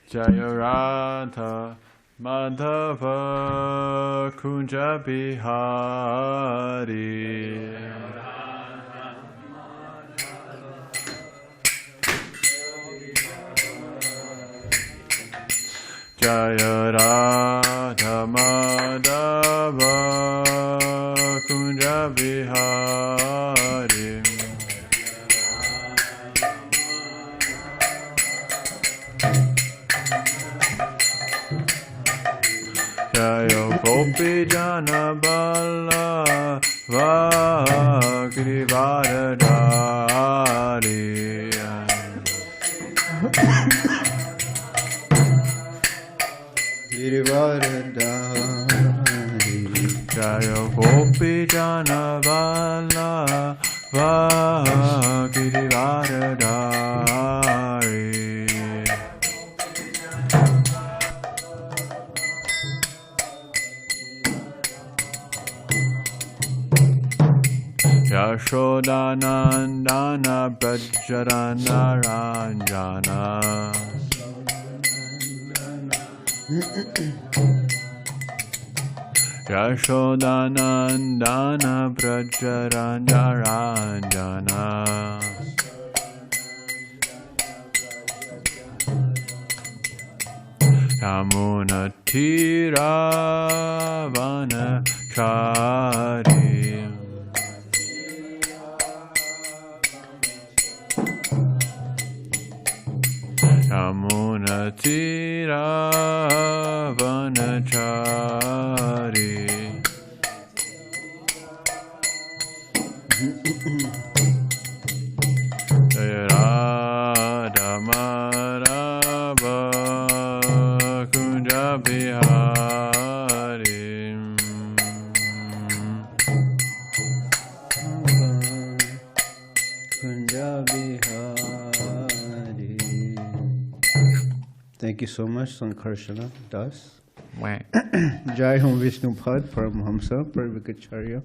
Jaya Radha Madhava Kunja Bihari. Jaya Radha Madhava Kunja Bihari. Jaya Gopi Jana Bala Girivardhari. Girivardhari. Jaya Gopi Jana Bala Girivardhari. Yashodanandana Brajrana Ranjana. Yashodanandana Brajrana Ranjana. Yamuna Tira Vanachari. Yamuna Tira Vanachari. Jaya Radha Madhava Kunja Bihari. Kunja Bihari. Thank you so much, Kṛṣṇa Das. Jai Hum Vishnupad Paramhamsa Parvikacharya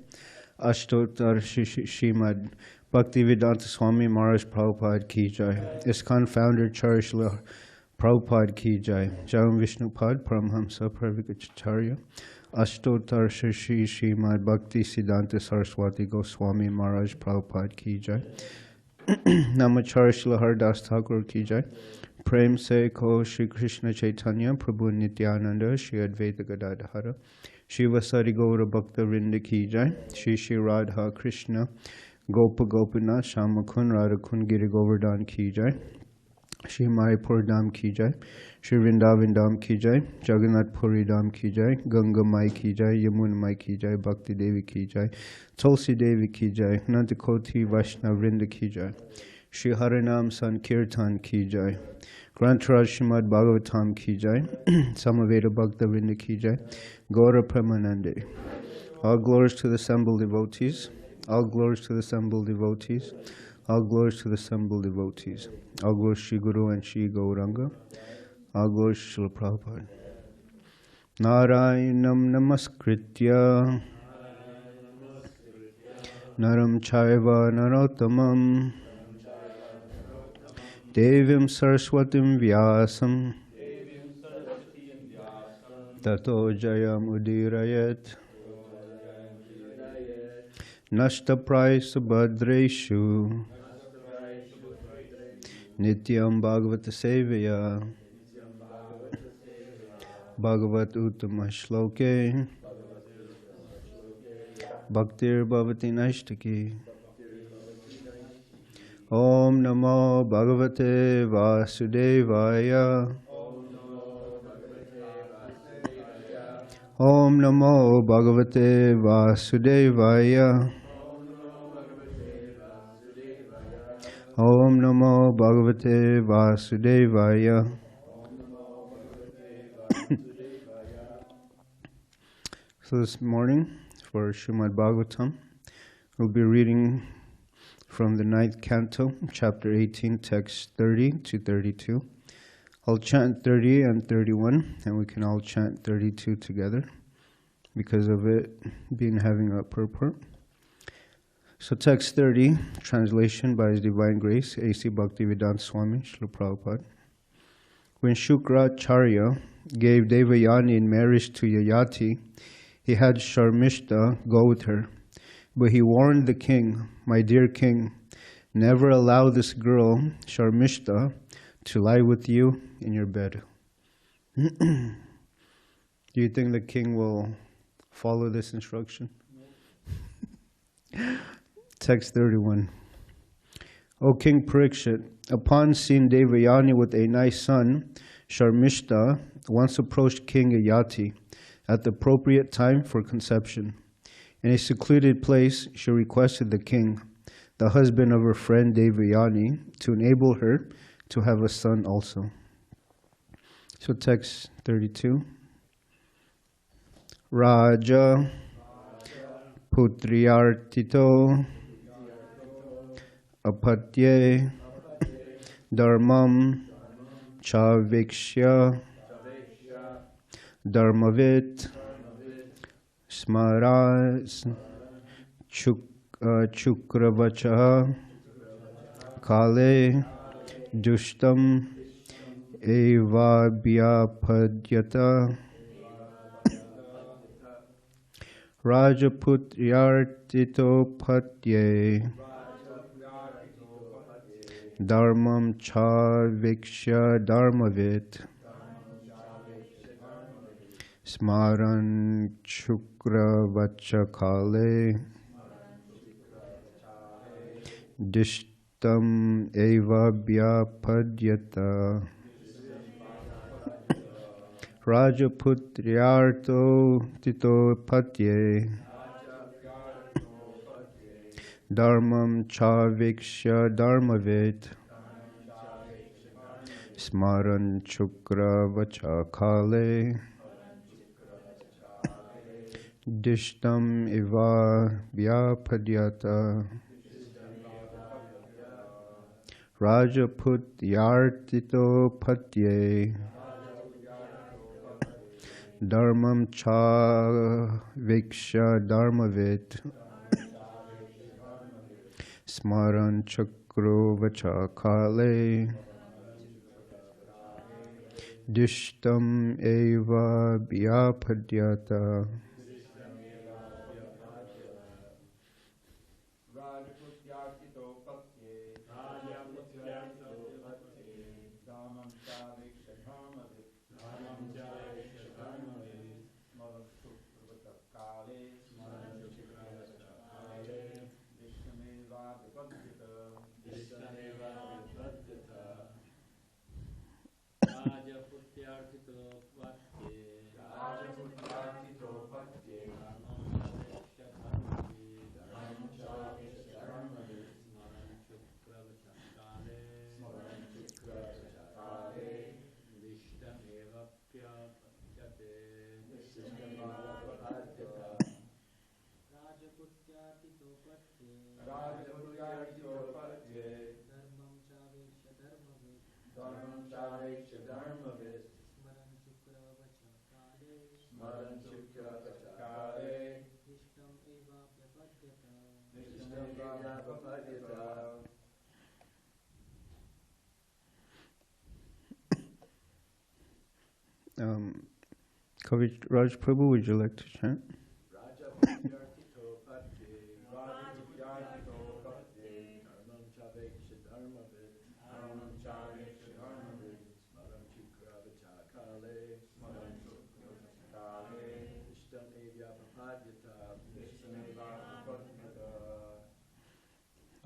Ashtotar Srimad Bhaktivedanta Swami Maharaj Prabhupada Ki Jai. ISKCON founder Charishla Prabhupada Ki Jai. Jai Hum Vishnupad Paramhamsa Parvikacharya Ashtotar Srimad Bhakti Siddhanta Saraswati Goswami Maharaj Prabhupada Ki Jai. Namachar Shri Haridas Thakur Ki Jai. Prem Se Ko Shri Krishna Chaitanya Prabhu Nityananda Shri Advaita Gadadhara Shiva Sari Gaura Bhakta Vrinda Ki Jai. Shri Shri Radha Krishna Gopa Gopinath Shamakun Radhakun Giri Govardhan Ki Jai. Shri Mayapur Dham Ki Jai. Shri Vrindavan Dham Ki Jai. Jagannath Puri Dham Ki Jai. Ganga Mai Ki Jai. Yamuna Mai Ki Jai. Bhakti Devi Ki Jai. Tulsi Devi Ki Jai. Nantakoti Vaishnav Vrinda Ki Jai. Shri Harinam Sankirtan Ki Jai. Grantaraj Srimad Bhagavatam Ki Jai. Samaveda Bhakta Vrinda Ki Jai. Gaura Premanande. All glories to the assembled devotees. All glories to the assembled devotees. All glories to the assembled devotees. All glories Shri Guru and Shri Gauranga. All glories Shri Prabhupada. Narayanam Namaskritya Naram Chaiva Narottamam Devim Saraswatim Vyasam Tato Jayam Udirayat Nashta Praisa Bhadreshu Nityam Bhagavata Sevaya Bhagavat Uttama Shloke Bhaktir Bhavati Naishtaki. Om Namo Bhagavate Vasudevaya. Om Namo Bhagavate Vasudevaya. Om Namo Bhagavate Vasudevaya. So this morning for Srimad Bhagavatam, we'll be reading from the 9th canto, chapter 18, text 30 to 32. I'll chant 30 and 31, and we can all chant 32 together because of it having a purport. So text 30, translation by His Divine Grace, A.C. Bhaktivedanta Swami, Srila Prabhupada. When Śukrācārya gave Devayani in marriage to Yayāti, he had Śarmiṣṭhā go with her. But he warned the king, "My dear king, never allow this girl, Śarmiṣṭhā, to lie with you in your bed." Do you think the king will follow this instruction? Text 31. O King Parikshit, upon seeing Devayani with a nice son, Śarmiṣṭhā once approached King Yayāti at the appropriate time for conception. In a secluded place, she requested the king, the husband of her friend Devayani, to enable her to have a son also. So text 32. Raja putriyartito apatye dharmam chavikshya dharmavit smaras chukravacha kale dushtam evabhyapadyata rajaputyartito patye dharmam chavikshya dharmavit smaran chukravacha kale dishtam evabhyapadyata rajaputyarto tito patye dharmam chavikshya dharmavit smaran chukravacha kale dishtam evabhyapadyata rajaputyartito patye dharmam chavikshya dharmavit smaran chukravacha kale dishtam evabhyapadyata. Kaviraj Prabhu, would you like to chant?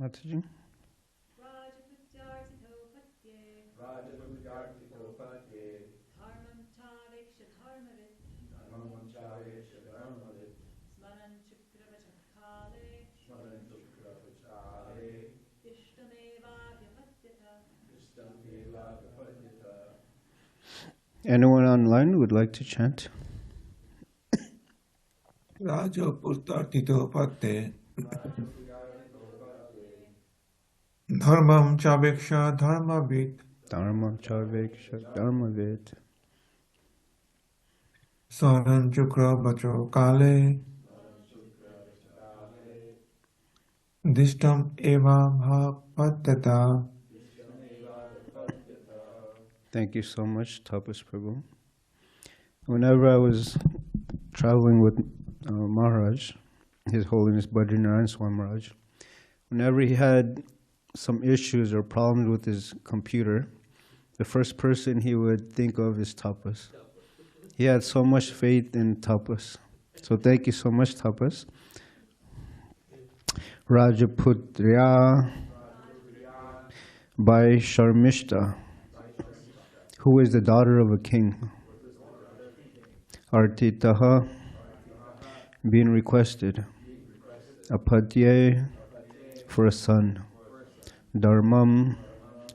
Mataji? Anyone online who would like to chant? Raja Purtartito Patte Dharmam Chabeksha Dharmavit Dharmam Chaveksha Dharmavit Saran Chukra Bacho Kale Dishtam Eva Bhapatyata Thank you so much, Tapas Prabhu. Whenever I was traveling with Mahārāja, His Holiness Badrinārayan Swami Maharaj, whenever he had some issues or problems with his computer, the first person he would think of is Tapas. He had so much faith in Tapas. So thank you so much, Tapas. Rajaputriya by Śarmiṣṭhā, who is the daughter of a king. Artitaha, being requested. Apadye, for a son. Dharmam,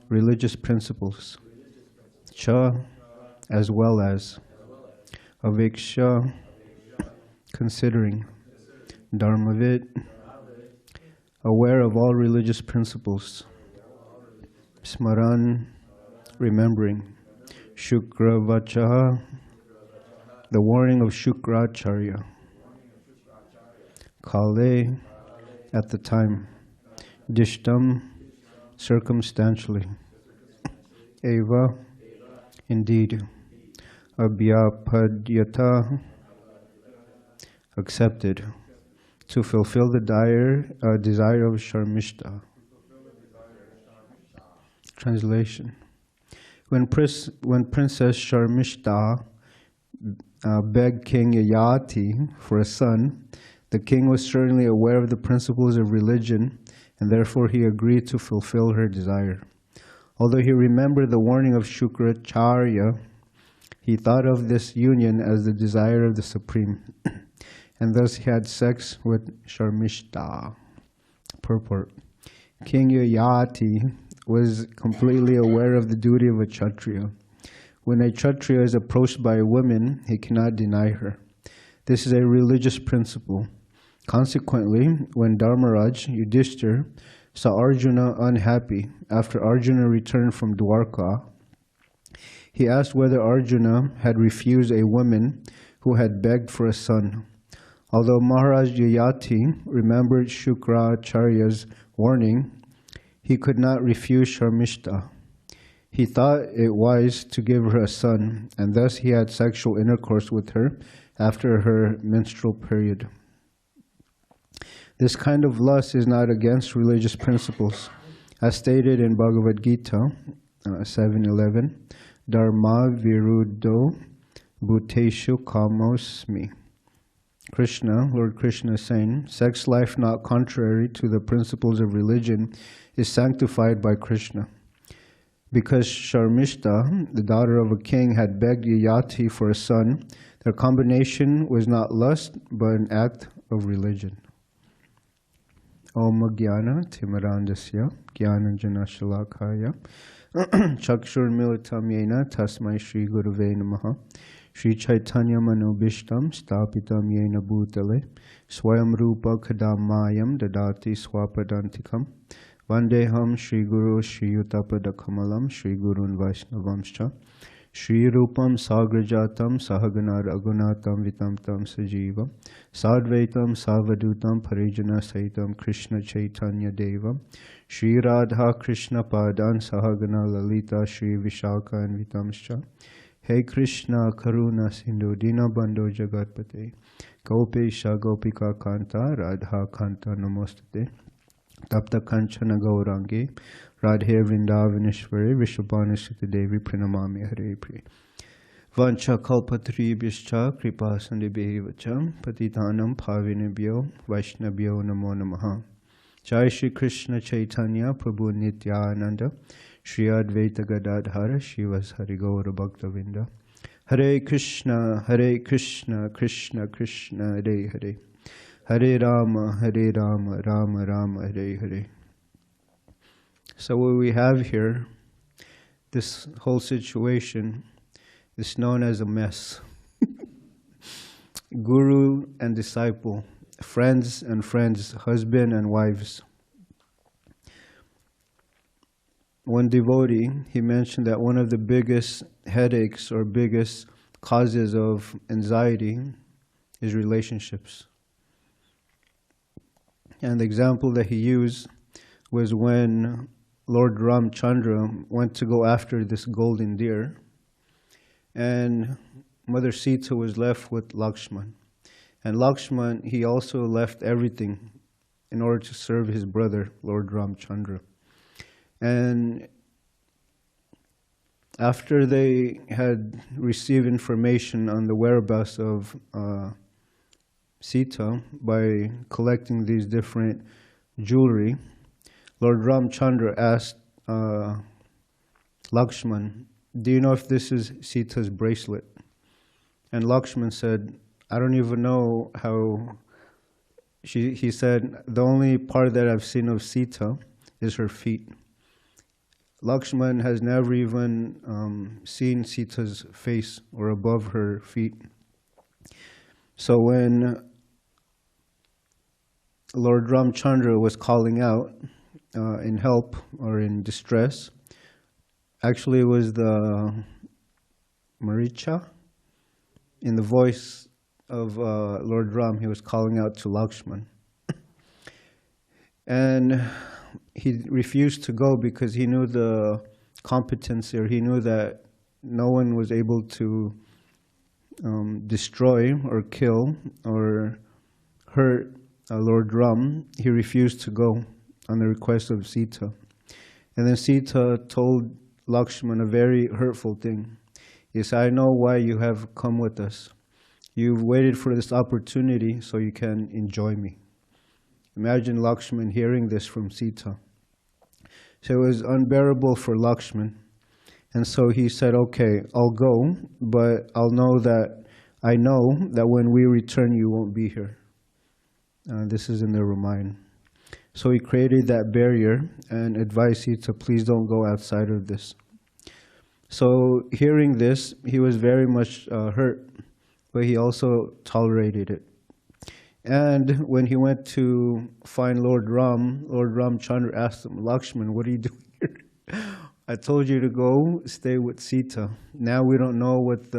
religious principles. Cha, as well as. Aveksha, considering. Dharmavit, aware of all religious principles. Smaran, remembering. Śukrācārya, the warning of Śukrācārya. Kale, at the time. Dishtam, circumstantially. Eva, indeed. Abhyapadyata, accepted. To fulfill the desire of Śarmiṣṭhā. Translation. When Princess Śarmiṣṭhā begged King Yayāti for a son, the king was certainly aware of the principles of religion, and therefore he agreed to fulfill her desire. Although he remembered the warning of Śukrācārya, he thought of this union as the desire of the Supreme, and thus he had sex with Śarmiṣṭhā. Purport. King Yayāti was completely aware of the duty of a kṣatriya. When a kṣatriya is approached by a woman, he cannot deny her. This is a religious principle. Consequently, when Dharmarāja Yudhiṣṭhira saw Arjuna unhappy after Arjuna returned from Dvārakā, he asked whether Arjuna had refused a woman who had begged for a son. Although Mahārāja Yayāti remembered Śukrācārya's warning, he could not refuse Śarmiṣṭhā. He thought it wise to give her a son, and thus he had sexual intercourse with her after her menstrual period. This kind of lust is not against religious principles. As stated in Bhagavad Gita 7:11, Dharma viruddho bhuteshu kamosmi. Krishna, Lord Krishna is saying, sex life not contrary to the principles of religion is sanctified by Krishna. Because Śarmiṣṭhā, the daughter of a king, had begged Yayāti for a son, their combination was not lust, but an act of religion. Om Jnana Timirandasya Jnananjana Shalakaya Chakshurmilitam Yena Tasmai Shri Gurave Namaha Shri Chaitanya Manobishtam Stapitam Yena Bhutale Swayam Rupa Kadamayam Dadati Swapadantikam Vandeham Shri Guru Shri Yutapada Kamalam Shri Gurun Vaishnavamscha Shri Rupam Sagrajatam Sahagana Ragunatam Vitamtam Sajivam Sadvaitam Savadutam Parijana Saitam Krishna Chaitanya Devam Shri Radha Krishna Padan Sahagana Lalita Shri Vishaka and Vitamscha Hey Krishna Karuna Sindhu Dinabandho Jagatpate Gopesha Gopika Kanta Radha Kanta Namostate Tapta Kanchana Gaurangi Radhe Vrindavaneshwari Vishwabanasita Devi Pranamami Hare Priya Vancha Kalpatribhyascha Kripa Sandibhevacham Patitanam Pavinebhyo Vaishnavyo Namo Namaha Jai Shri Krishna Chaitanya Prabhu Nityananda Shri Advaita Gadadhara Shivas Hari Gaura Bhaktavinda Hare Krishna Krishna Krishna Hare Hare Hare Rama Rama Rama Hare Hare. So what we have here, this whole situation is known as a mess. Guru and disciple, friends and friends, husband and wives. One devotee, he mentioned that one of the biggest headaches or biggest causes of anxiety is relationships. And the example that he used was when Lord Ramchandra went to go after this golden deer, and Mother Sita was left with Lakshman. And Lakshman, he also left everything in order to serve his brother, Lord Ramchandra. And after they had received information on the whereabouts of Sita by collecting these different jewelry, Lord Ramchandra asked Lakshman, "Do you know if this is Sita's bracelet?" And Lakshman said, "I don't even know how." He said, "The only part that I've seen of Sita is her feet." Lakshman has never even seen Sita's face or above her feet. So when Lord Ramchandra was calling out in help or in distress, actually it was the Maricha. In the voice of Lord Ram, he was calling out to Lakshman. And he refused to go because he knew the competency, or he knew that no one was able to destroy or kill or hurt Lord Ram. He refused to go on the request of Sita. And then Sita told Lakshman a very hurtful thing. He said, "I know why you have come with us. You've waited for this opportunity so you can enjoy me." Imagine Lakshman hearing this from Sita. So it was unbearable for Lakshman. And so he said, "Okay, I'll go, but I know that when we return, you won't be here." This is in the Ramayana. So he created that barrier and advised Sita, "Please don't go outside of this." So hearing this, he was very much hurt, but he also tolerated it. And when he went to find Lord Ramchandra asked him, "Lakshman, what are you doing here? I told you to go stay with Sita. Now we don't know what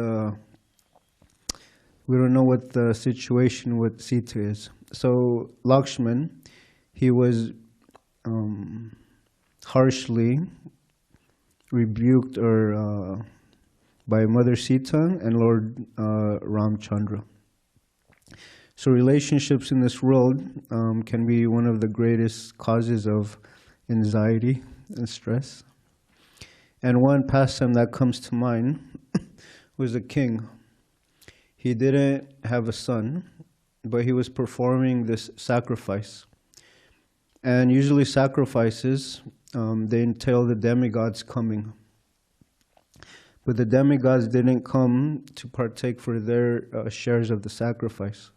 the situation with Sita is." So Lakshman, he was harshly rebuked by Mother Sita and Lord Ramchandra. So relationships in this world can be one of the greatest causes of anxiety and stress. And one pastime that comes to mind was a king. He didn't have a son, but he was performing this sacrifice. And usually sacrifices, they entail the demigods coming. But the demigods didn't come to partake for their shares of the sacrifice.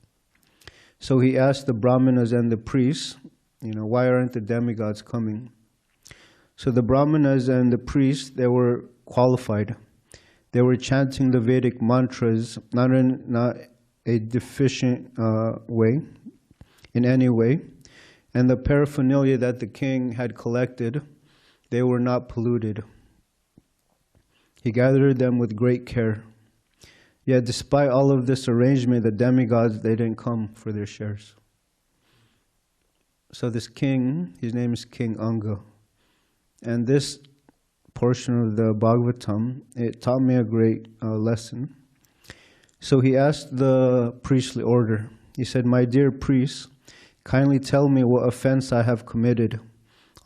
So he asked the brahmanas and the priests, "Why aren't the demigods coming?" So the brahmanas and the priests, they were qualified. They were chanting the Vedic mantras, not in a deficient way, in any way. And the paraphernalia that the king had collected, they were not polluted. He gathered them with great care. Yet despite all of this arrangement, the demigods, they didn't come for their shares. So this king, his name is King Anga. And this portion of the Bhagavatam, it taught me a great lesson. So he asked the priestly order. He said, "My dear priests, kindly tell me what offense I have committed.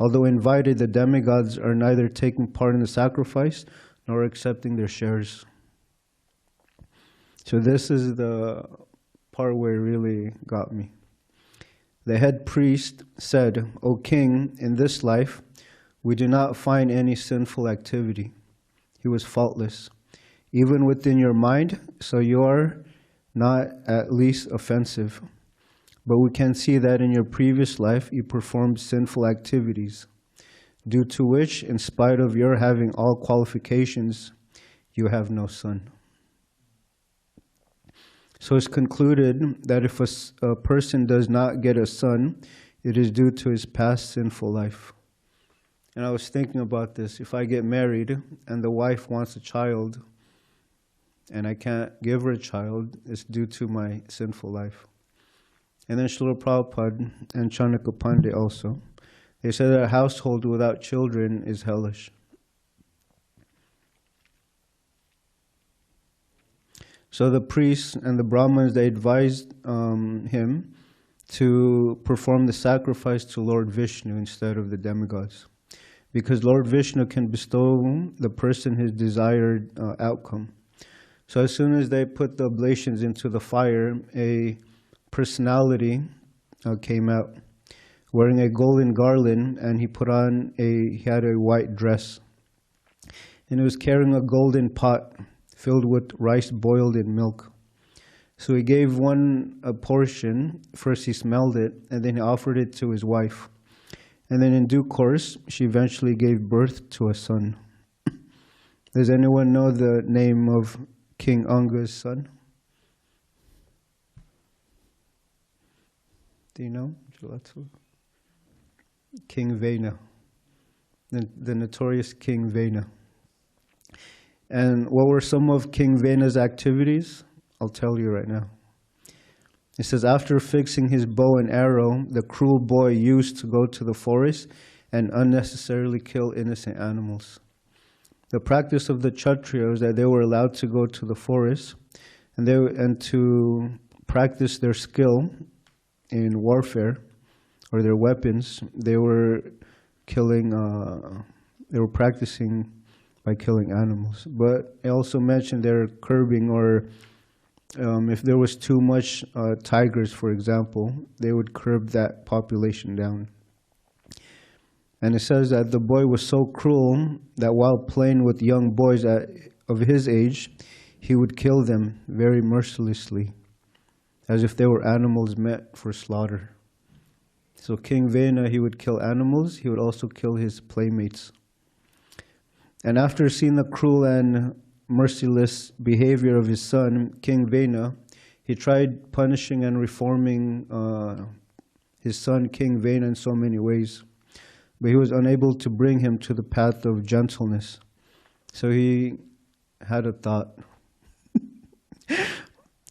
Although invited, the demigods are neither taking part in the sacrifice nor accepting their shares." So this is the part where it really got me. The head priest said, "O king, in this life, we do not find any sinful activity." He was faultless, even within your mind, so you are not at least offensive. But we can see that in your previous life you performed sinful activities, due to which, in spite of your having all qualifications, you have no son. So it's concluded that if a person does not get a son, it is due to his past sinful life. And I was thinking about this. If I get married and the wife wants a child and I can't give her a child, it's due to my sinful life. And then Srila Prabhupada and Chanakya Pandit also, They said that a household without children is hellish. So the priests and the Brahmins, they advised him to perform the sacrifice to Lord Vishnu instead of the demigods, because Lord Vishnu can bestow the person his desired outcome. So as soon as they put the oblations into the fire, a personality came out wearing a golden garland, and he had a white dress, and he was carrying a golden pot filled with rice boiled in milk. So he gave one a portion. First he smelled it, and then he offered it to his wife. And then in due course, she eventually gave birth to a son. Does anyone know the name of King Anga's son? Do you know? King Vena, the notorious King Vena. And what were some of King Vena's activities? I'll tell you right now. It says, after fixing his bow and arrow, the cruel boy used to go to the forest and unnecessarily kill innocent animals. The practice of the kṣatriya was that they were allowed to go to the forest and to practice their skill in warfare or their weapons. They were practicing by killing animals. But I also mentioned they're curbing, or if there was too much tigers, for example, they would curb that population down. And it says that the boy was so cruel that while playing with young boys of his age, he would kill them very mercilessly, as if they were animals meant for slaughter. So King Vena, he would kill animals, he would also kill his playmates. And after seeing the cruel and merciless behavior of his son, King Vena, he tried punishing and reforming his son, King Vena, in so many ways. But he was unable to bring him to the path of gentleness. So he had a thought.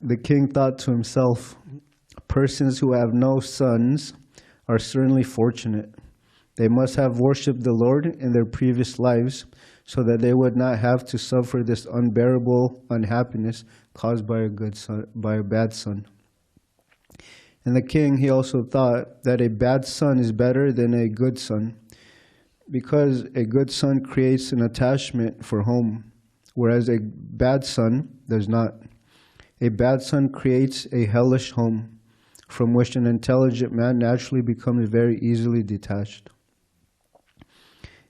The king thought to himself, persons who have no sons are certainly fortunate. They must have worshipped the Lord in their previous lives, so that they would not have to suffer this unbearable unhappiness caused by a bad son. And the king, he also thought that a bad son is better than a good son, because a good son creates an attachment for home, whereas a bad son does not. A bad son creates a hellish home, from which an intelligent man naturally becomes very easily detached.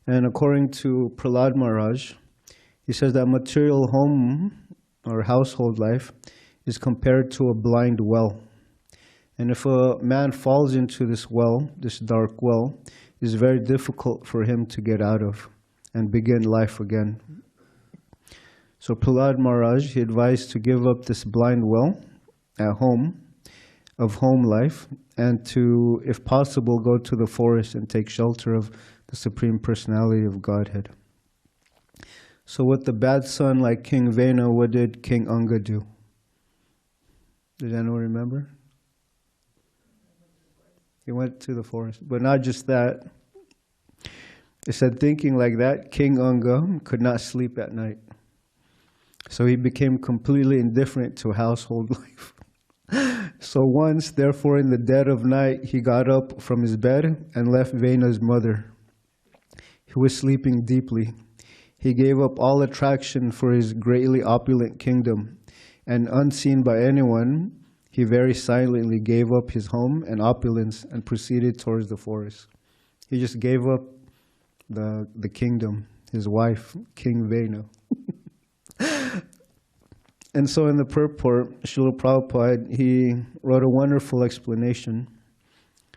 And according to Prahlad Maharaj, he says that material home or household life is compared to a blind well. And if a man falls into this well, this dark well, it's very difficult for him to get out of and begin life again. So Prahlad Maharaj, he advised to give up this blind well at home, of home life, and to, if possible, go to the forest and take shelter of the Supreme Personality of Godhead. So with the bad son like King Vena, what did King Anga do? Does anyone remember? He went to the forest. But not just that. It said, thinking like that, King Anga could not sleep at night. So he became completely indifferent to household life. So once, therefore, in the dead of night, he got up from his bed and left Vena's mother. He was sleeping deeply. He gave up all attraction for his greatly opulent kingdom, and unseen by anyone, he very silently gave up his home and opulence and proceeded towards the forest. He just gave up the kingdom, his wife, King Vena. And so in the purport, Srila Prabhupada, he wrote a wonderful explanation.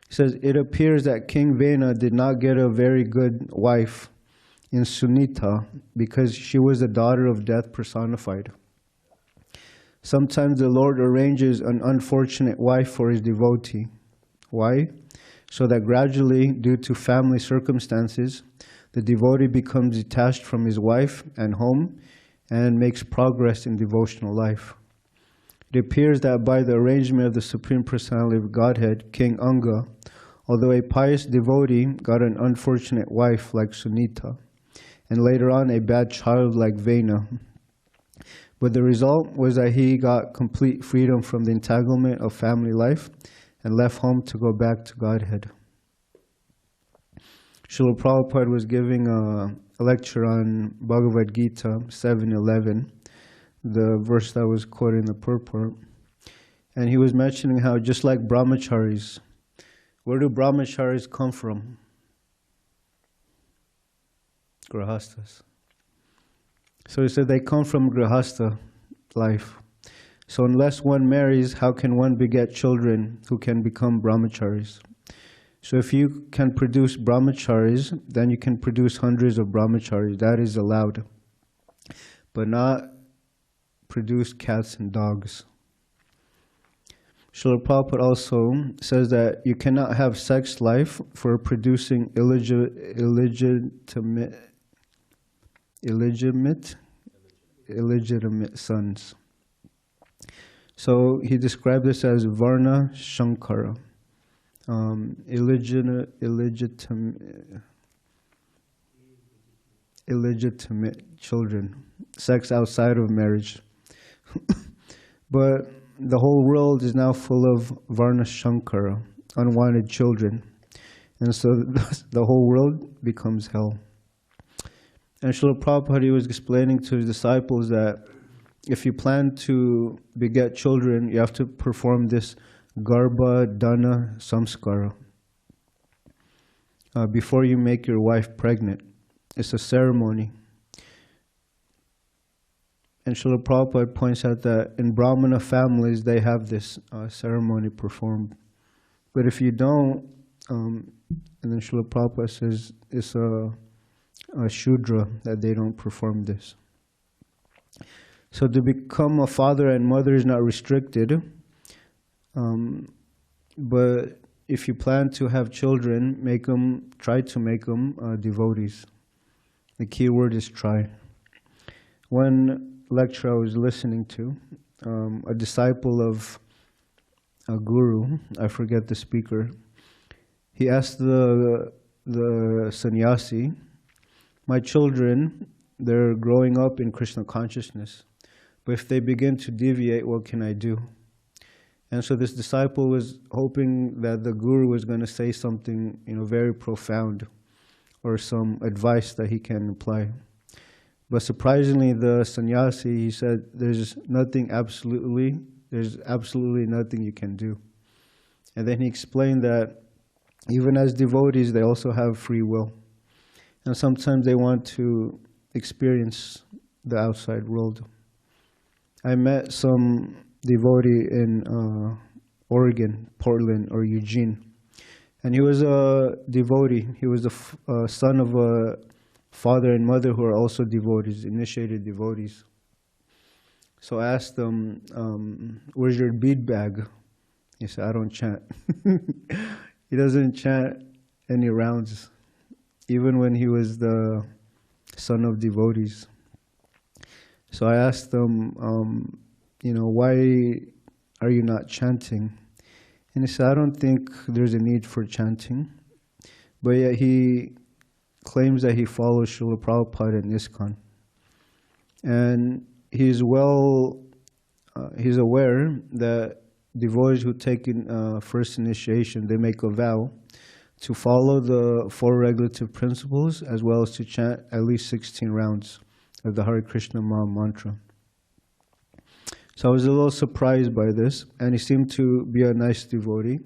He says, it appears that King Vena did not get a very good wife in Sunita because she was the daughter of death personified. Sometimes the Lord arranges an unfortunate wife for his devotee. Why? So that gradually, due to family circumstances, the devotee becomes detached from his wife and home and makes progress in devotional life. It appears that by the arrangement of the Supreme Personality of Godhead, King Anga, although a pious devotee got an unfortunate wife like Sunita, and later on a bad child like Vena. But the result was that he got complete freedom from the entanglement of family life and left home to go back to Godhead. Srila Prabhupada was giving a lecture on Bhagavad Gita 7:11, the verse that was quoted in the purport. And he was mentioning how just like brahmacharis, where do brahmacharis come from? Grihastas. So he said they come from grihasta life. So unless one marries, how can one beget children who can become brahmacharis? So if you can produce brahmacharis, then you can produce hundreds of brahmacharis. That is allowed. But not produce cats and dogs. Srila Prabhupada also says that you cannot have sex life for producing illegitimate sons. So he described this as Varna Shankara, illegitimate children, sex outside of marriage. But the whole world is now full of Varna Shankara, unwanted children. And so the whole world becomes hell. And Srila Prabhupada was explaining to his disciples that if you plan to beget children, you have to perform this Garbha Dana Samskara before you make your wife pregnant. It's a ceremony. And Srila Prabhupada points out that in Brahmana families, they have this ceremony performed. But if you don't, and then Srila Prabhupada says it's a Shudra that they don't perform this. So to become a father and mother is not restricted. But if you plan to have children, try to make them devotees. The key word is try. One lecture I was listening to, a disciple of a guru, I forget the speaker, he asked the sannyasi, my children, they're growing up in Krishna consciousness, but if they begin to deviate, what can I do? And so this disciple was hoping that the guru was going to say something, very profound, or some advice that he can apply. But surprisingly, the sannyasi, he said, there's absolutely nothing you can do. And then he explained that even as devotees, they also have free will. And sometimes they want to experience the outside world. I met some devotee in Oregon, Portland, or Eugene. And he was a devotee. He was the son of a father and mother who are also devotees, initiated devotees. So I asked them, where's your bead bag? He said, I don't chant. He doesn't chant any rounds, even when he was the son of devotees. So I asked them, why are you not chanting? And he said, I don't think there's a need for chanting. But yet he claims that he follows Srila Prabhupada and ISKCON. And he's aware that devotees who take in first initiation, they make a vow to follow the 4 regulative principles as well as to chant at least 16 rounds of the Hare Krishna Maha Mantra. So I was a little surprised by this, and he seemed to be a nice devotee.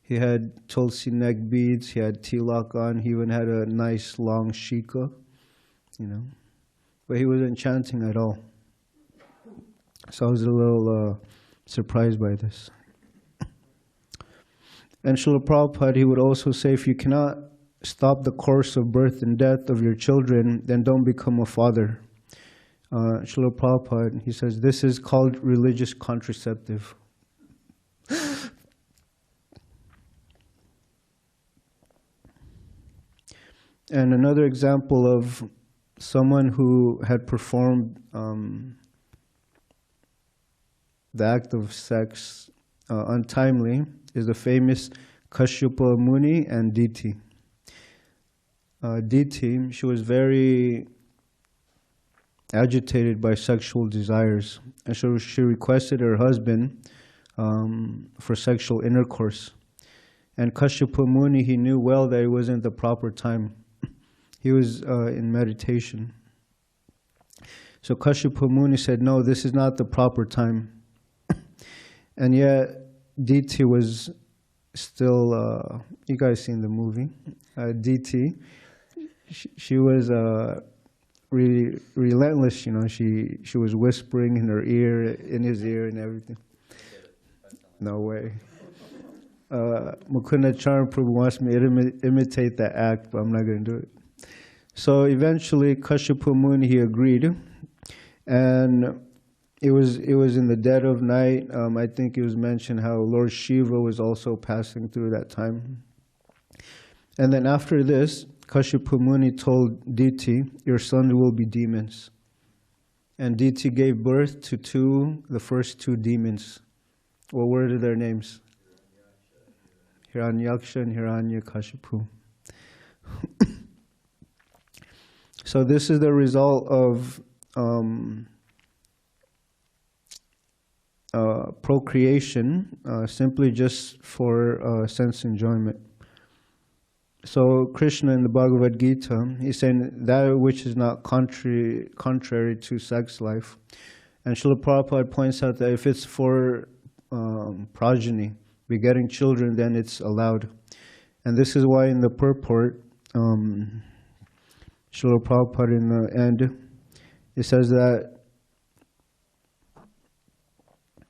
He had tulsi neck beads, he had tilak on, he even had a nice long shika, but he wasn't chanting at all. So I was a little surprised by this. And Srila Prabhupada, he would also say, if you cannot stop the course of birth and death of your children, then don't become a father. Srila Prabhupada, he says, this is called religious contraceptive. And another example of someone who had performed the act of sex untimely is the famous Kashyapa Muni and Diti. Diti, she was very agitated by sexual desires, and so she requested her husband for sexual intercourse. And Kashyapa Muni, he knew well that it wasn't the proper time. He was in meditation. So Kashyapa Muni said, no, this is not the proper time. And yet Diti was still, you guys seen the movie, Diti, she was really relentless, you know, she was whispering in her ear, in his ear and everything. No way. Mukunda Charan Prabhu wants me to imitate that act, but I'm not going to do it. So eventually Kashyapa Muni, he agreed, and it was in the dead of night. I think it was mentioned how Lord Shiva was also passing through that time. And then after this, Kashyapa Muni told Diti, your sons will be demons. And Diti gave birth to the first two demons. What were their names? Hiranyaksha and Hiranyakashipu. So this is the result of procreation, simply just for sense enjoyment. So Krishna in the Bhagavad Gita, he's saying that which is not contrary to sex life. And Srila Prabhupada points out that if it's for progeny, begetting children, then it's allowed. And this is why in the purport, Srila Prabhupada in the end, it says that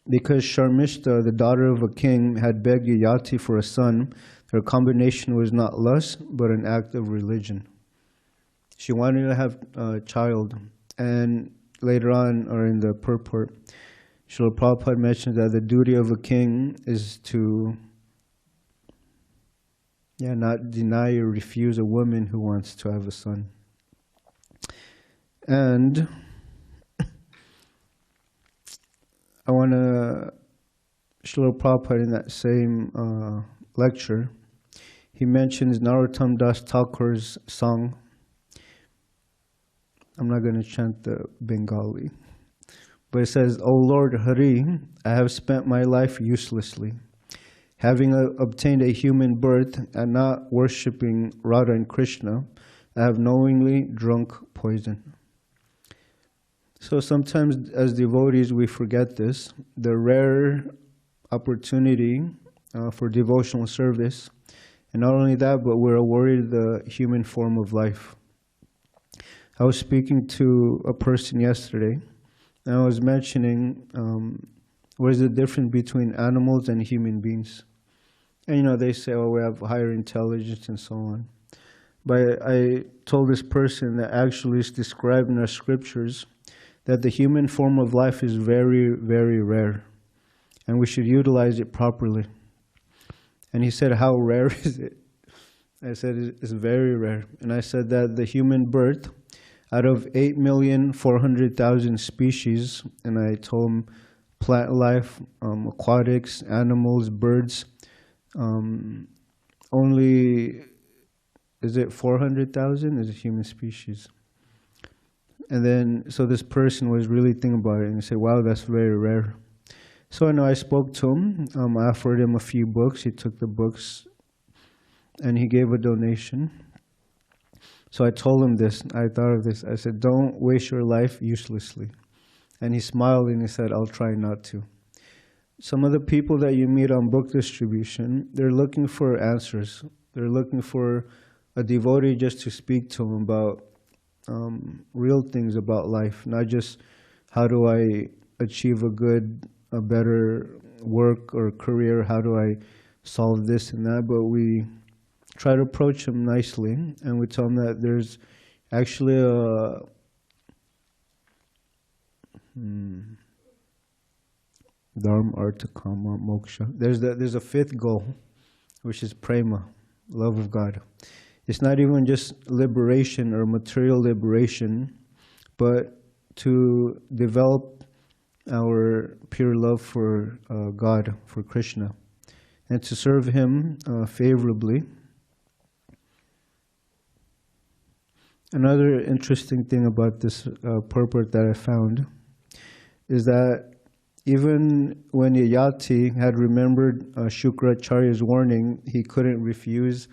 because Śarmiṣṭhā, the daughter of a king, had begged Yayāti for a son, their combination was not lust, but an act of religion. She wanted to have a child. And later on, or in the purport, Srila Prabhupada mentions that the duty of a king is to not deny or refuse a woman who wants to have a son. And I want to, Srila Prabhupada in that same lecture, he mentions Narottam Das Thakur's song. I'm not going to chant the Bengali. But it says, O Lord Hari, I have spent my life uselessly. Having obtained a human birth and not worshipping Radha and Krishna, I have knowingly drunk poison. So sometimes as devotees we forget this, the rare opportunity for devotional service. And not only that, but we're awarded the human form of life. I was speaking to a person yesterday, and I was mentioning what is the difference between animals and human beings. And you know, they say, oh, we have higher intelligence and so on. But I told this person that actually it's described in our scriptures that the human form of life is very, very rare. And we should utilize it properly. And he said, how rare is it? I said, it's very rare. And I said that the human birth, out of 8,400,000 species, and I told him plant life, aquatics, animals, birds, only, is it 400,000 is a human species? And then, so this person was really thinking about it, and he said, wow, that's very rare. So I know I spoke to him, I offered him a few books, he took the books, and he gave a donation. So I told him this, I thought of this, I said, don't waste your life uselessly. And he smiled and he said, I'll try not to. Some of the people that you meet on book distribution, they're looking for answers. They're looking for a devotee just to speak to them about real things about life, not just how do I achieve a better work or career, how do I solve this and that, but we try to approach them nicely, and we tell them that there's actually a Dharma, Artha, Kama, Moksha. There's a fifth goal, which is prema, love of God. It's not even just liberation or material liberation, but to develop our pure love for God, for Krishna. and to serve him favorably. Another interesting thing about this purport that I found is that even when Yayāti had remembered Śukrācārya's warning, he couldn't refuse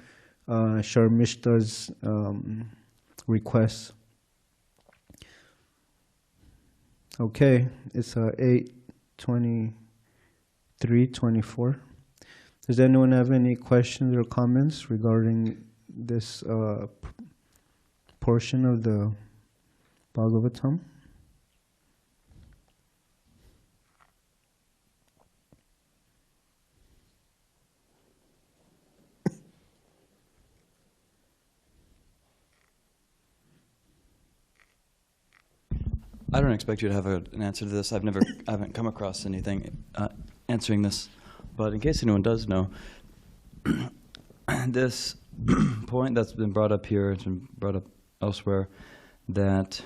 Śarmiṣṭha's request. Okay, it's 8:23:24. Does anyone have any questions or comments regarding this portion of the Bhagavatam? I don't expect you to have an answer to this. I haven't come across anything answering this, but in case anyone does know, this point that's been brought up here, it's been brought up elsewhere, that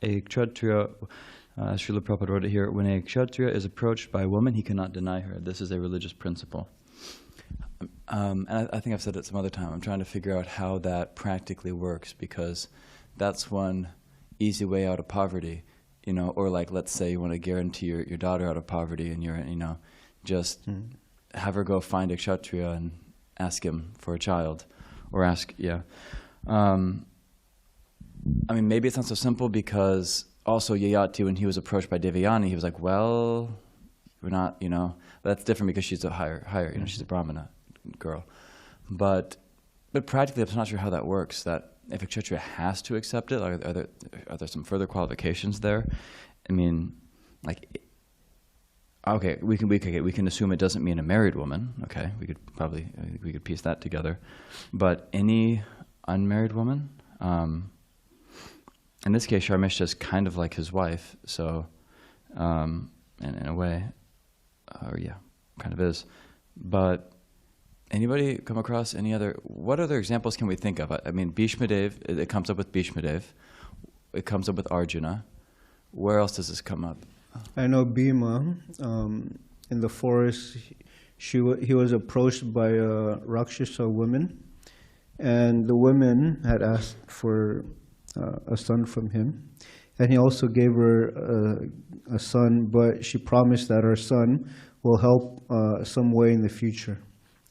a kṣatriya, Srila Prabhupada wrote it here, when a kṣatriya is approached by a woman, he cannot deny her. This is a religious principle. And I think I've said it some other time. I'm trying to figure out how that practically works, because that's one easy way out of poverty. You know, or like, let's say you want to guarantee your daughter out of poverty, and you're, you know, just have her go find a kṣatriya and ask him for a child, or ask, yeah. I mean, maybe it's not so simple, because also Yayāti, when he was approached by Devayani, he was like, well, we're not, you know, that's different because she's a higher, you know, she's a Brahmana girl. But practically, I'm not sure how that works, that if a kṣatriya has to accept it, are there some further qualifications there? I mean, like, okay, we can assume it doesn't mean a married woman. Okay, we could piece that together. But any unmarried woman, in this case, Śarmiṣṭhā is kind of like his wife, so in a way, yeah, kind of is. But anybody come across any other, what other examples can we think of? I mean, Bhishmadev, it comes up with Bhishmadev. It comes up with Arjuna. Where else does this come up? I know Bhima, in the forest, he was approached by a Rakshasa woman, and the women had asked for a son from him. And he also gave her a son, but she promised that her son will help some way in the future.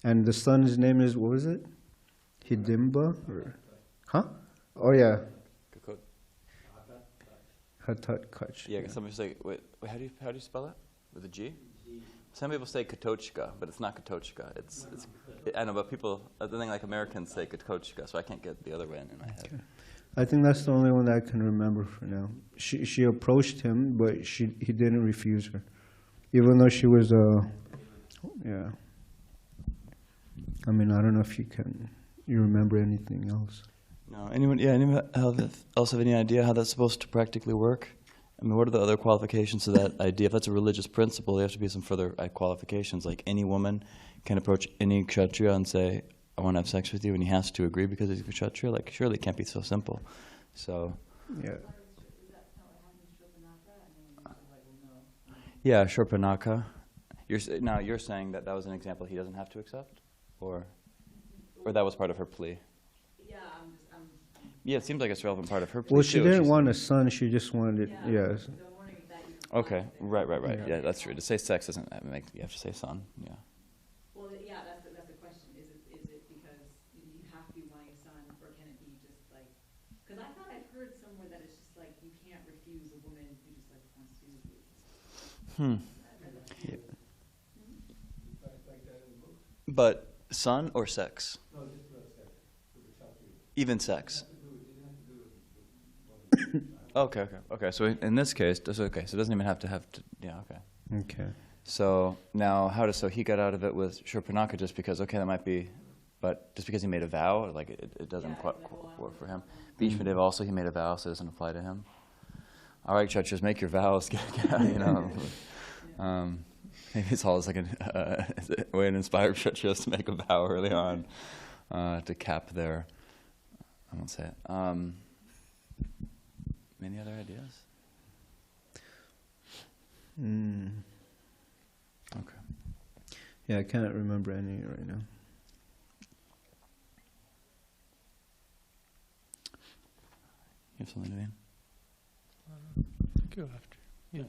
And the son's name is, what was it? Hidimba? Or, huh? Oh, yeah. Hatat. Yeah, somebody say, wait, how do you spell it? With a G? Some people say Katochka, but it's not Katochka. I know, but people, I think like Americans say Katochka, so I can't get the other way in my head. Okay. I think that's the only one that I can remember for now. She approached him, but he didn't refuse her, even though she was yeah. I mean, I don't know if you remember anything else. No, anyone else have any idea how that's supposed to practically work? I mean, what are the other qualifications of that idea? If that's a religious principle, there have to be some further qualifications. Like, any woman can approach any kṣatriya and say, I want to have sex with you, and he has to agree because he's a kṣatriya. Like, surely it can't be so simple. So, yeah. Yeah, Shurpanaka. Now you're saying that was an example he doesn't have to accept, or that was part of her plea. Yeah, it seems like it's a relevant part of her plea. Well, she didn't want a son. She just wanted, yes. Okay, right. Yeah, that's true. To say sex doesn't make you have to say son. Yeah. Well, yeah, that's the question. Is it because you have to be wanting a son, or can it be just like? Because I thought I'd heard somewhere that it's just like you can't refuse a woman who just like wants to be with you. Yeah. But son or sex? No, just sex. Even sex. Okay. So in this case, so it doesn't even have to yeah, okay. Okay. So now, so he got out of it with Shurpanaka just because, that might be, but just because he made a vow, like it doesn't quite work for him. Bhishmadev also, he made a vow, so it doesn't apply to him. All right, churches, make your vows, you know. Maybe it's all like a way to inspire churches to make a vow early on to cap their, I won't say it. Any other ideas? Okay. Yeah, I can't remember any right now. You have something to add? Go after. Yeah.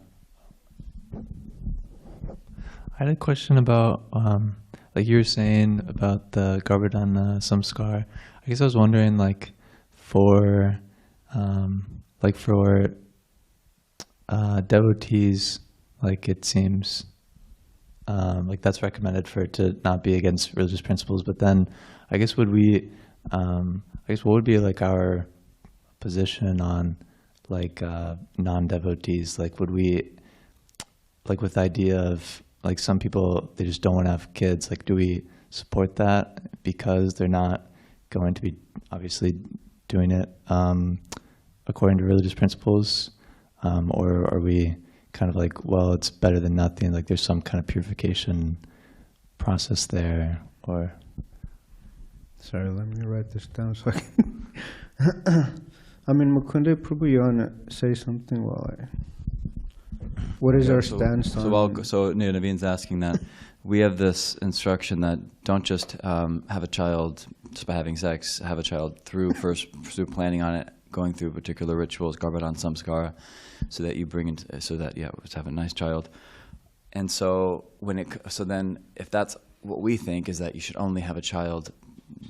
I had a question about, like you were saying about the Govardhana Samskar. I guess I was wondering, like, for devotees, like it seems like that's recommended for it to not be against religious principles. But then, I guess what would be like our position on like non-devotees? Like, would we, like with the idea of like some people, they just don't want to have kids, like do we support that because they're not going to be obviously doing it according to religious principles, or are we kind of like, well, it's better than nothing, like there's some kind of purification process there? Or sorry, let me write this down so I can I mean, Mukunda Prabhu, you want to say something while what is our stance on? So Naveen's asking that we have this instruction that don't just have a child just by having sex, have a child through planning on it, going through particular rituals, Govardhana Samskara, so that you bring in, so that to have a nice child. And so then if that's what we think is that you should only have a child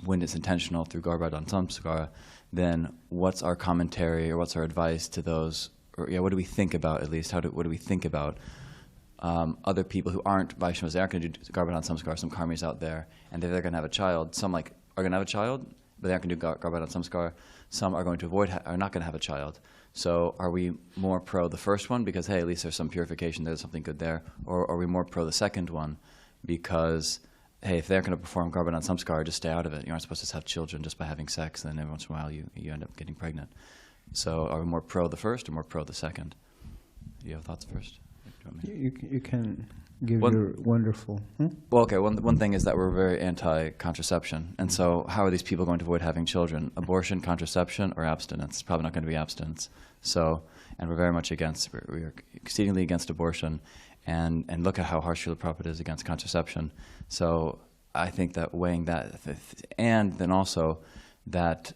when it's intentional through Govardhana Samskara, then what's our commentary or what's our advice to those? Or what do we think about, at least? What do we think about other people who aren't Vaishnavas? They aren't going to do Govardhana Samskara, some karmis out there, and they're going to have a child. Some are going to have a child, but they aren't going to do Govardhana Samskara. Some are going to are not going to have a child. So are we more pro the first one because, hey, at least there's some purification, there's something good there? Or are we more pro the second one because, hey, if they're going to perform Govardhana Samskara, just stay out of it. You aren't supposed to have children just by having sex, and then every once in a while you end up getting pregnant. So are we more pro the first or more pro the second? Do you have thoughts first? You can give your wonderful. Well, okay, one thing is that we're very anti-contraception. And so how are these people going to avoid having children? Abortion, contraception, or abstinence? It's probably not going to be abstinence. So, and we're very much against, we're exceedingly against abortion. And look at how harsh Srila Prabhupada is against contraception. So I think that weighing that, and then also that,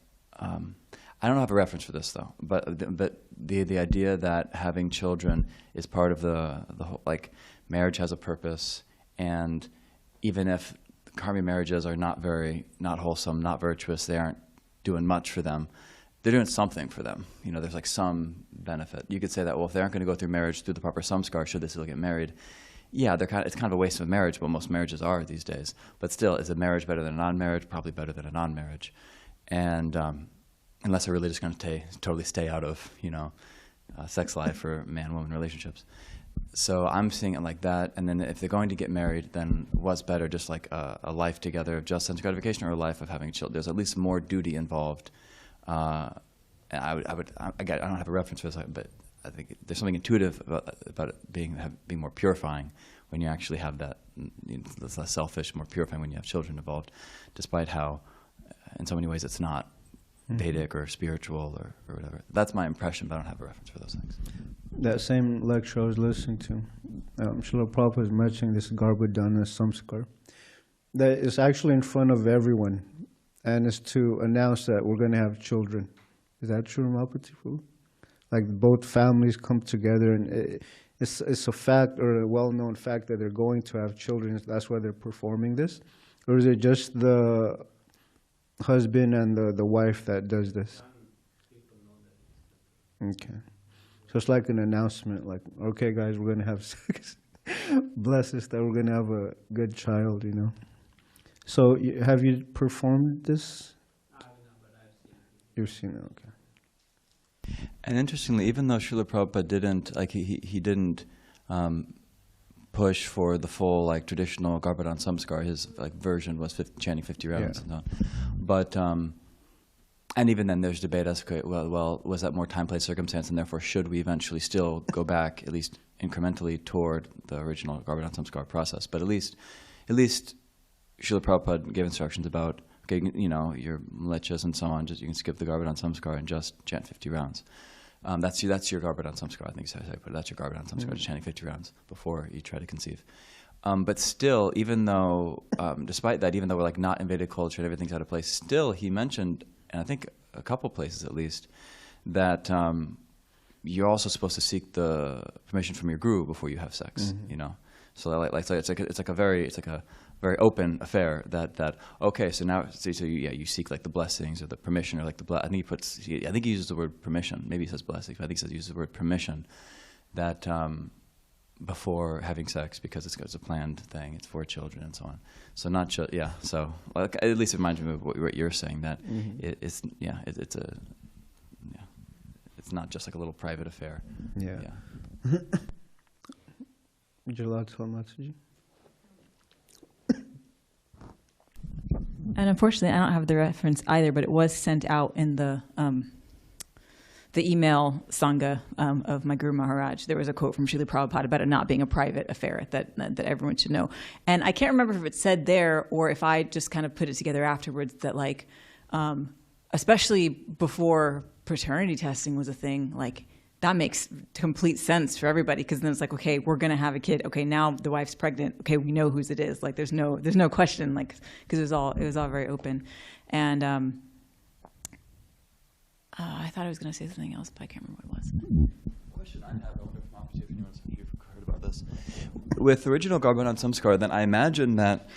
I don't have a reference for this though, but the idea that having children is part of the whole, like marriage has a purpose, and even if karmi marriages are not wholesome, not virtuous, they aren't doing much for them, they're doing something for them. You know, there's like some benefit. You could say that, well, if they aren't going to go through marriage through the proper samskar, should they still get married? Yeah, it's kind of a waste of a marriage, but most marriages are these days. But still, is a marriage better than a non-marriage? Probably better than a non-marriage. And unless they're really just going to totally stay out of, sex life or man-woman relationships. So I'm seeing it like that. And then if they're going to get married, then what's better, just like a life together of just sense gratification or a life of having children? There's at least more duty involved. And I don't have a reference for this, but I think there's something intuitive about it being more purifying when you actually have that. It's less selfish, more purifying when you have children involved, despite how, in so many ways, it's not Vedic or spiritual or whatever. That's my impression, but I don't have a reference for those things. That same lecture I was listening to, Srila Prabhupada was mentioning this Govardhana Samskar. That is actually in front of everyone, and it's to announce that we're going to have children. Is that true, Malpati? Like both families come together, and it's a fact or a well-known fact that they're going to have children. That's why they're performing this, or is it just the husband and the wife that does this? Okay. So it's like an announcement, like, okay, guys, we're going to have sex. Bless us that we're going to have a good child, So have you performed this? I have not, but I've seen it. You've seen it, okay. And interestingly, even though Srila Prabhupada didn't, like, he didn't push for the full, like, traditional Govardhana Samskar, his, like, version was chanting 50 rounds and so on. But, and even then there's debate as to, well, was that more time, place, circumstance, and therefore should we eventually still go back, at least incrementally, toward the original Govardhana Samskar process? But at least Srila Prabhupada gave instructions about, okay, your mlechas and so on, just you can skip the Govardhana Samskar and just chant 50 rounds. That's your Govardhana Samskar, I think. That's your Govardhana Samskar, just chanting 50 rounds before you try to conceive. But still, even though, despite that, even though we're like not in Vedic culture and everything's out of place, still he mentioned, and I think a couple places at least, that you're also supposed to seek the permission from your guru before you have sex. You know, so so it's like a very open affair. That okay, so now you seek like the blessings or the permission or like I think he uses the word permission. Maybe he says blessings, but I think he uses the word permission. That before having sex, because it's a planned thing, it's for children and so on. So not just So like, at least it reminds me of what you're saying, that it's not just like a little private affair. Yeah. Would you like to Matsuji? And unfortunately, I don't have the reference either, but it was sent out in the email Sangha of my Guru Mahārāja. There was a quote from Srila Prabhupada about it not being a private affair, that everyone should know. And I can't remember if it said there or if I just kind of put it together afterwards that like, especially before paternity testing was a thing, like that makes complete sense for everybody, because then it's like, okay, we're going to have a kid. Okay, now the wife's pregnant. Okay, we know whose it is. Like there's no question, like, because it was all very open. And I thought I was going to say something else, but I can't remember what it was. Question I have, I wonder if anyone's heard about this. With original Garbhadana Samskara, then I imagine that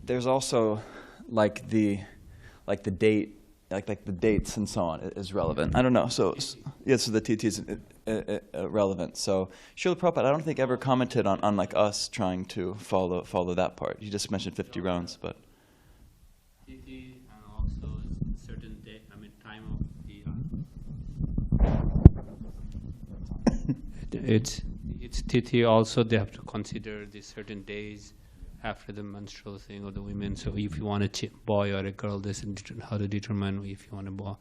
there's also like the date, like the dates and so on is relevant. I don't know. So the TT is relevant. So Srila Prabhupada, I don't think ever commented on like us trying to follow that part. You just mentioned 50 rounds, but. TT and also certain day, time of the. It's Tithi also. They have to consider the certain days after the menstrual thing of the women. So if you want a boy or a girl, this is how to determine if you want a boy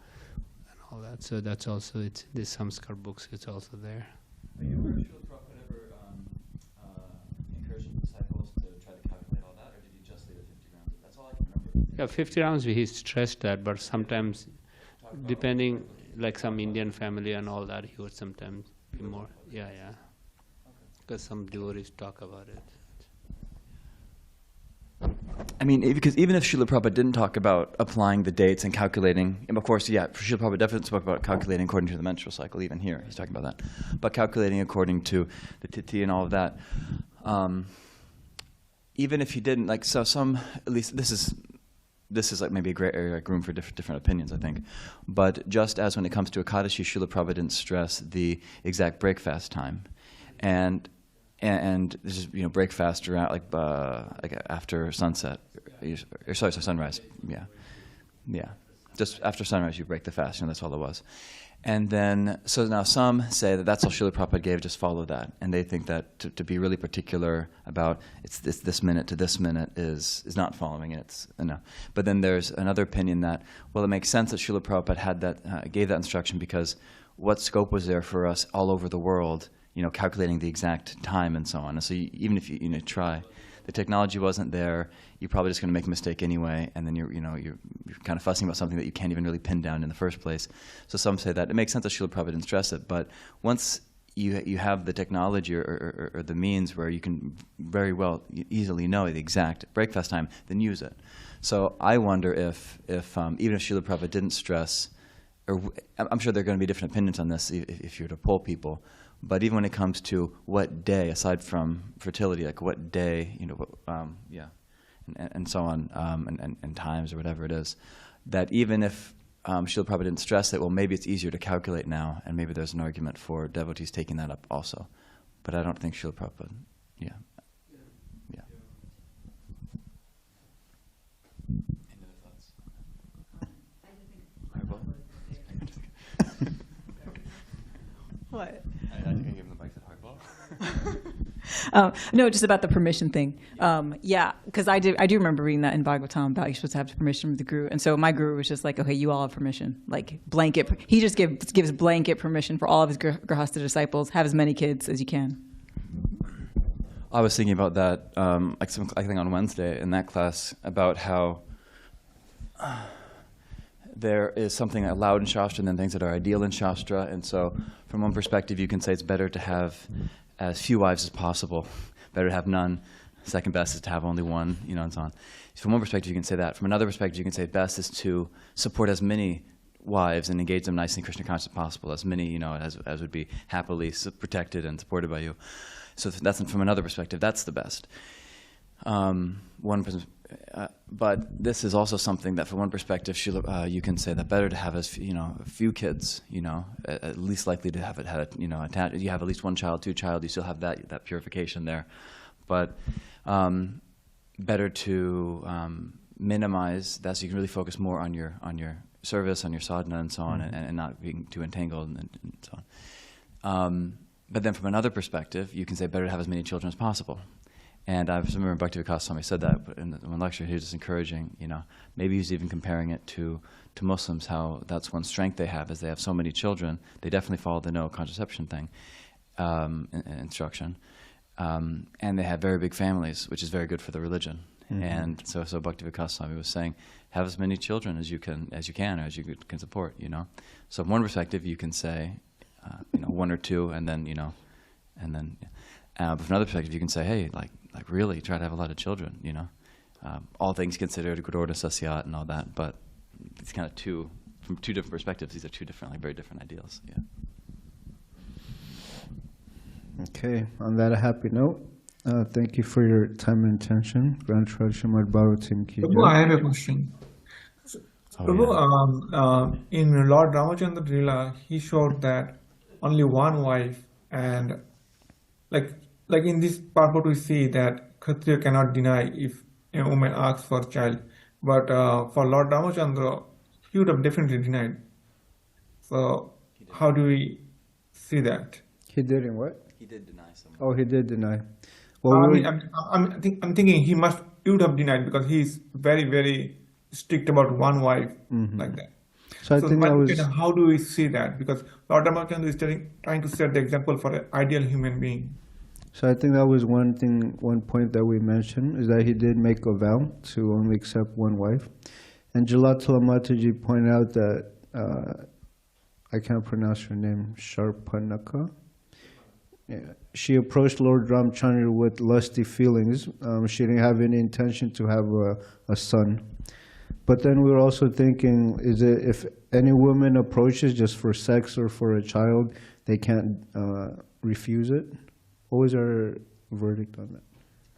and all that. So that's also the Samskar books. It's also there. Are you aware of Srila Prabhupada ever encouraged disciples to try to calculate all that, or did he just leave it 50 rounds? That's all I can remember. Yeah, 50 rounds. He stressed that, but sometimes, depending, like some Indian family and all that, he would sometimes be more. Yeah. Because some devotees talk about it. I mean, because even if Srila Prabhupada didn't talk about applying the dates and calculating, and of course, Srila Prabhupada definitely spoke about calculating according to the menstrual cycle, even here, he's talking about that. But calculating according to the Tithi and all of that, even if he didn't, like, so some, at least this is like maybe a gray area, like room for different opinions, I think. But just as when it comes to Ekadashi, Srila Prabhupada didn't stress the exact break fast time. And this is, break fast around like after sunset, sorry, sunrise. Yeah. Just after sunrise, you break the fast. That's all it was. And then, so now some say that that's all Srila Prabhupada gave. Just follow that, and they think that to be really particular about it's this minute to this minute is not following it. It's enough. But then there's another opinion that it makes sense that Srila Prabhupada had gave that instruction, because what scope was there for us all over the world? Calculating the exact time and so on. And so even if you try, the technology wasn't there. You're probably just going to make a mistake anyway, and then you're kind of fussing about something that you can't even really pin down in the first place. So some say that it makes sense that Srila Prabhupada didn't stress it, but once you have the technology or the means where you can very well easily know the exact breakfast time, then use it. So I wonder if even if Srila Prabhupada didn't stress, or I'm sure there are going to be different opinions on this if you were to poll people. But even when it comes to what day, aside from fertility, like what day, and so on, and times or whatever it is, that even if Srila Prabhupada didn't stress it, maybe it's easier to calculate now, and maybe there's an argument for devotees taking that up also. But I don't think Srila Prabhupada, yeah. Any other thoughts? What? I think I gave him the mic at hardball. No, just about the permission thing. Because I do remember reading that in Bhagavatam about you're supposed to have permission from the guru. And so my guru was just like, okay, you all have permission. Like blanket. He just gives blanket permission for all of his Grihastha disciples. Have as many kids as you can. I was thinking about that, I think on Wednesday in that class, about how there is something allowed in Shastra and then things that are ideal in Shastra. And so from one perspective, you can say it's better to have as few wives as possible. better to have none. Second best is to have only one, you know, and so on. From one perspective, you can say that. From another perspective, you can say best is to support as many wives and engage them nicely in Krishna consciousness as possible, as many, you know, as would be happily protected and supported by you. So that's from another perspective, that's the best. But this is also something that, from one perspective, you can say that better to have as a few kids, you know, at least likely to have it had, you know, attached. You have at least one child, two child, you still have that purification there. But better to minimize that, so you can really focus more on your service, on your sadhana, and so on, and not being too entangled and so on. But then, from another perspective, you can say better to have as many children as possible. And I remember Bhakti Swami said that, but in one lecture he was just encouraging, you know, maybe he's even comparing it to Muslims, how that's one strength they have, is they have so many children. They definitely follow the no contraception thing, instruction. And they have very big families, which is very good for the religion. And so Bhakti Swami was saying, have as many children as you can, or as you can support, you know. So from one perspective, you can say, you know, one or two, and then, you know, and then, but from another perspective, you can say, hey, like really try to have a lot of children, you know. All things considered, Gururta Sasyat and all that, but it's kind of from two different perspectives. These are two different, very different ideals, yeah. Okay, on that happy note, thank you for your time and attention. Grantraj Srimad Bhagavatam ki Prabhu, I have a question. Prabhu, in Lord Ramachandra Lila, he showed that only one wife, and like in this purport we see that Kṣatriya cannot deny if a woman asks for a child, but for Lord Ramachandra, he would have definitely denied. So how do we see that? He did in what? He did deny someone. Oh, he did deny. Well, I'm thinking he would have denied, because he's very, very strict about one wife, like that. So I think that was. How do we see that? Because Lord Ramachandra is trying to set the example for an ideal human being. So I think that was one point that we mentioned, is that he did make a vow to only accept one wife. And Jalatala Mataji pointed out that, I can't pronounce her name, Śarmiṣṭhā. Yeah. She approached Lord Ramchandra with lusty feelings. She didn't have any intention to have a son. But then we were also thinking, is it if any woman approaches just for sex or for a child, they can't refuse it? What was our verdict on that?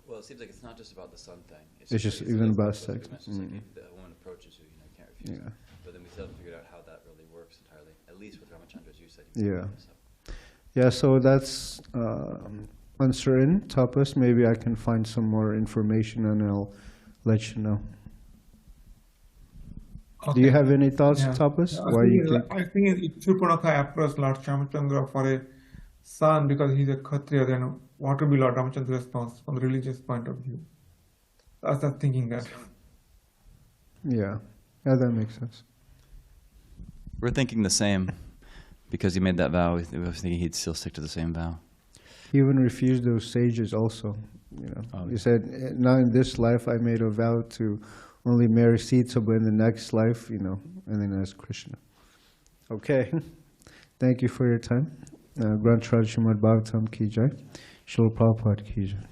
Well, it seems like it's not just about the son thing. It's just even about sex. It's like if the woman approaches you, you know, you can't refuse it. But then we still haven't figured out how that really works entirely, at least with Ramachandra, as you said. Yeah, so that's uncertain. Tapas, maybe I can find some more information and I'll let you know. Okay. Do you have any thoughts, Tapas? I think if Śukrācārya approached Lord Ramachandra for a son because he's a Kṣatriya, then what would be Lord Ramachandra's response from the religious point of view? I was thinking that. Yeah, that makes sense. We're thinking the same. Because he made that vow, we were thinking he'd still stick to the same vow. He even refused those sages also. You know, he said, "Not in this life I made a vow to only marry Sita, but in the next life, you know." And then as Krishna. Okay, thank you for your time. Grantraj Srimad Bhagavatam ki jai. Śrīla Prabhupada ki jai.